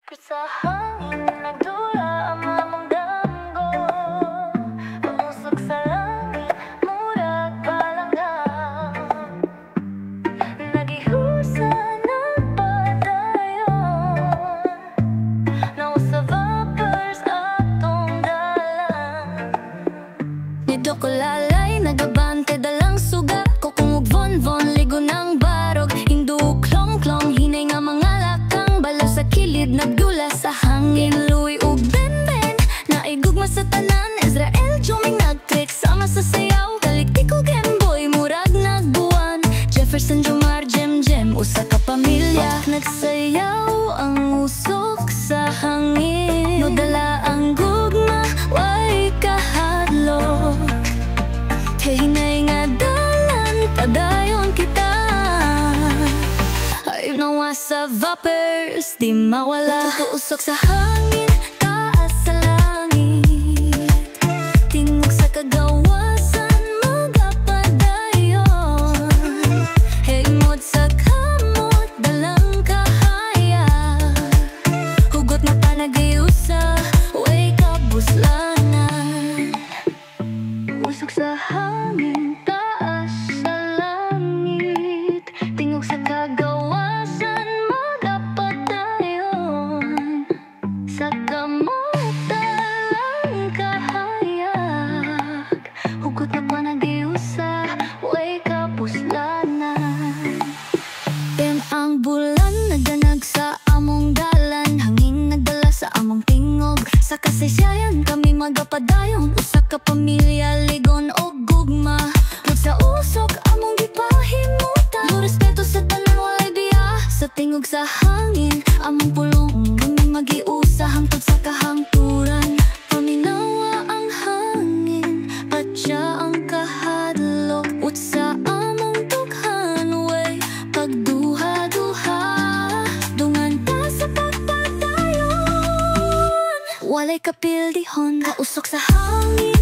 Sa hangin nagdula ang among damgo, pausok sa langit, murag palangga. Nagihusa ng padayon, nawa sa vapors atong dalan. Nito ko lalay, nagabante dalang suga, ko kumugvon-von, ligo ng barog, hindu klong-klong, hinay nga mga lakang, bala sa kilid, nagdula sa hangin. Louie ug Ben-Ben, naigugma sa tanan, Israel, Joming nagtrick, sama sa sayaw, Kaliktik ug Gemboy, murag nagbuwan, Jefferson, Jomar, Jem-Jem, usa ka pamilya. Nagsayaw ang usok sa hangin, no dala ang gugma, way kahadlok. Hinay nga dalan, padayon kita. Ay nawa sa vapors, di mawala. Tuusok sa hangin, taas sa langit, tingog sa kagawasan, magapadayon. Himod sa kamot, dalang kahaya, hugot na panagayusa, way kabuslanan. Usok sa hangin, taas sa langit, tingog sa kagawasan, magapadayon. Sa kamot dalang kahayag, hugot na panagayusa, way kapuslanan. Tem ang bulan nagdanag sa among dalan, hangin nagdala sa among tingog, sa kasaysayan kami magapadayon. Usa ka pamilya, ligon o gugma, pud sa usok among gipahimutan. No respeto sa tanan, walay biya, sa tingog sa hangin among pulong, kami magiusa hangtod sa kahangturan. Paminawa ang hangin, patya ang kahadlok, utsa among dughan, way pagduha-duha, dungan ta sa pagpadayon. Walay kapildihon, kausok sa hangin,